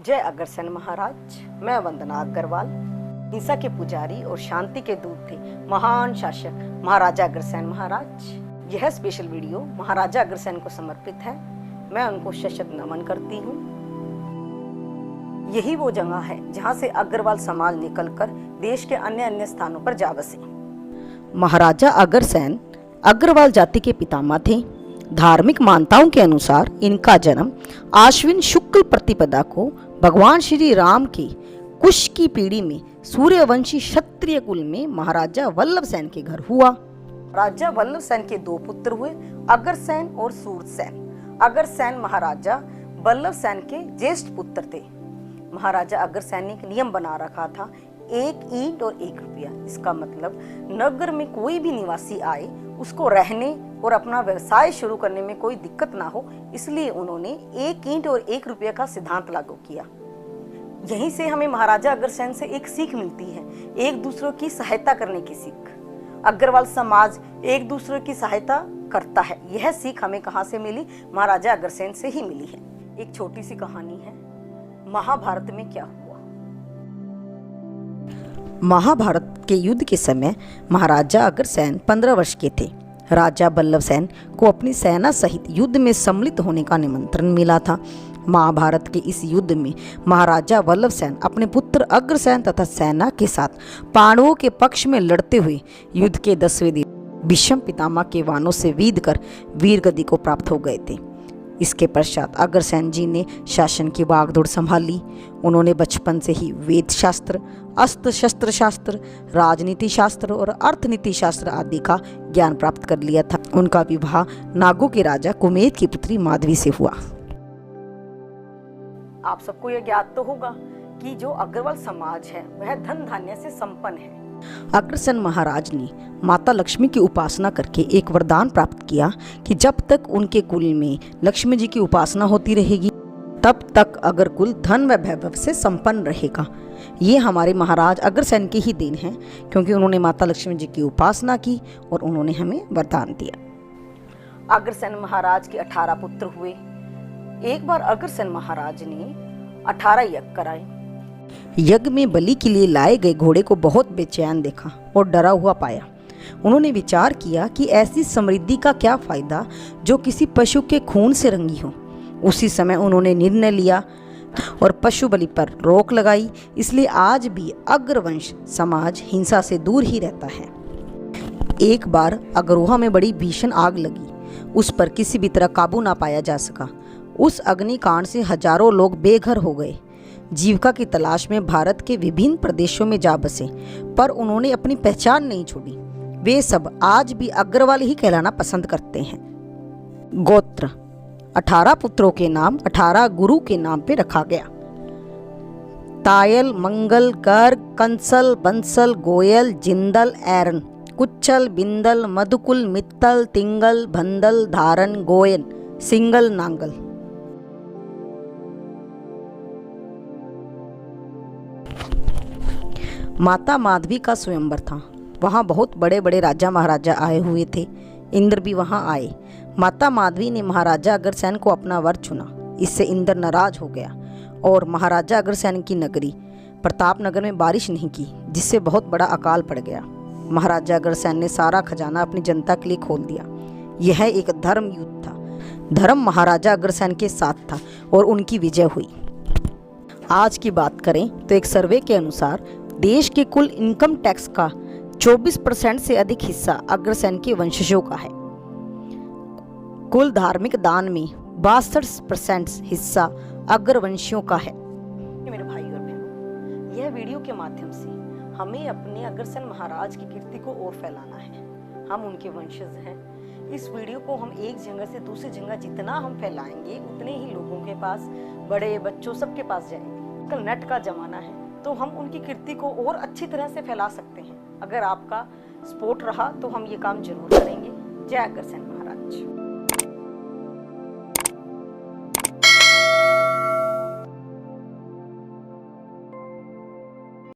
जय अग्रसेन महाराज। मैं वंदना अग्रवाल। हिंसा के पुजारी और शांति के दूत थे महान शासक महाराजा अग्रसेन महाराज। यह स्पेशल वीडियो महाराजा अग्रसेन को समर्पित है। मैं उनको शत नमन करती हूँ। यही वो जगह है जहाँ से अग्रवाल समाज निकलकर देश के अन्य स्थानों पर जा बसे। महाराजा अग्रसेन अग्रवाल जाति के पितामह थे। धार्मिक मान्यताओं के अनुसार इनका जन्म आश्विन शुक्ल प्रतिपदा को भगवान श्री राम के कुश की पीढ़ी में सूर्यवंशी क्षत्रिय कुल में महाराजा वल्लभसेन के घर हुआ। राजा वल्लभसेन के दो पुत्र हुए, अग्रसेन और सूरसेन। अग्रसेन महाराजा वल्लभसेन के ज्येष्ठ पुत्र थे। महाराजा अग्रसेन ने एक नियम बना रखा था, 1 ईंट और 1 रुपया। इसका मतलब नगर में कोई भी निवासी आए उसको रहने और अपना व्यवसाय शुरू करने में कोई दिक्कत ना हो, इसलिए उन्होंने 1 ईंट और 1 रुपया का सिद्धांत लागू किया। यहीं से हमें महाराजा अग्रसेन से एक सीख मिलती है, एक दूसरे की सहायता करने की सीख। अग्रवाल समाज एक दूसरे की सहायता करता है। यह सीख हमें कहाँ से मिली? महाराजा अग्रसेन से ही मिली है। एक छोटी सी कहानी है, महाभारत में क्या हुआ। महाभारत के युद्ध के समय महाराजा अग्रसेन 15 वर्ष के थे। राजा वल्लभसेन को अपनी सेना सहित युद्ध में सम्मिलित होने का निमंत्रण मिला था। महाभारत के इस युद्ध में महाराजा वल्लभसेन अपने पुत्र अग्रसेन तथा सेना के साथ पांडवों के पक्ष में लड़ते हुए युद्ध के 10वें दिन भीष्म पितामह के वाणों से वीध कर वीर गति को प्राप्त हो गए थे। इसके पश्चात अग्रसेन जी ने शासन की बागडोर संभाली। उन्होंने बचपन से ही वेद शास्त्र, अस्त्र शस्त्र शास्त्र, राजनीति शास्त्र और अर्थनीति शास्त्र आदि का ज्ञान प्राप्त कर लिया था। उनका विवाह नागों के राजा कुमेद की पुत्री माधवी से हुआ। आप सबको यह ज्ञात तो होगा कि जो अग्रवाल समाज है वह धन धान्य से संपन्न है। अग्रसेन महाराज ने माता लक्ष्मी की उपासना करके एक वरदान प्राप्त किया कि जब तक उनके कुल में लक्ष्मी जी की उपासना होती रहेगी तब तक अगर कुल धन व वैभव से संपन्न रहेगा। ये हमारे महाराज अग्रसेन की ही देन है, क्योंकि उन्होंने माता लक्ष्मी जी की उपासना की और उन्होंने हमें वरदान दिया। अग्रसेन महाराज के 18 पुत्र हुए। एक बार अग्रसेन महाराज ने 18 यज्ञ कराए। यज्ञ में बलि के लिए लाए गए घोड़े को बहुत बेचैन देखा और डरा हुआ पाया। उन्होंने विचार किया कि ऐसी समृद्धि का क्या फायदा जो किसी पशु के खून से रंगी हो। उसी समय उन्होंने निर्णय लिया और पशु बलि पर रोक लगाई। इसलिए आज भी अग्रवंश समाज हिंसा से दूर ही रहता है। एक बार अग्रोहा में बड़ी भीषण आग लगी, उस पर किसी भी तरह काबू ना पाया जा सका। उस अग्निकांड से हजारों लोग बेघर हो गए। जीविका की तलाश में भारत के विभिन्न प्रदेशों में जा बसे, पर उन्होंने अपनी पहचान नहीं छोड़ी। वे सब आज भी अग्रवाल ही कहलाना पसंद करते हैं। गोत्र 18 पुत्रों के नाम 18 गुरु के नाम पे रखा गया। तायल, मंगल, गर्ग, कंसल, बंसल, गोयल, जिंदल, ऐरन, कुच्चल, बिंदल, मधुकुल, मित्तल, तिंगल, भंदल, धारन, गोयन, सिंगल, नांगल। माता माधवी का स्वयंवर था। वहाँ बहुत बड़े बड़े राजा महाराजा आए हुए थे। इंद्र भी वहाँ आए। माता माधवी ने महाराजा अग्रसेन को अपना वर चुना। इससे इंद्र नाराज हो गया और महाराजा अग्रसेन की नगरी प्रतापनगर में बारिश नहीं की, जिससे बहुत बड़ा अकाल पड़ गया। महाराजा अग्रसेन ने सारा खजाना अपनी जनता के लिए खोल दिया। यह एक धर्म युद्ध था। धर्म महाराजा अग्रसेन के साथ था और उनकी विजय हुई। आज की बात करें तो एक सर्वे के अनुसार देश के कुल इनकम टैक्स का 24% से अधिक हिस्सा अग्रसेन के वंशजों का है। कुल धार्मिक दान में 62% हिस्सा अग्रवंशियों का है। मेरे भाई और बहनों, यह वीडियो के माध्यम से हमें अपने अग्रसेन महाराज की कीर्ति को और फैलाना है। हम उनके वंशज हैं। इस वीडियो को हम एक जगह से दूसरी जगह जितना हम फैलाएंगे उतने ही लोगों के पास, बड़े बच्चों सबके पास जाएंगे। कल नेट का जमाना है तो हम उनकी कीर्ति को और अच्छी तरह से फैला सकते हैं। अगर आपका सपोर्ट रहा तो हम ये काम जरूर करेंगे। जय अग्रसेन महाराज।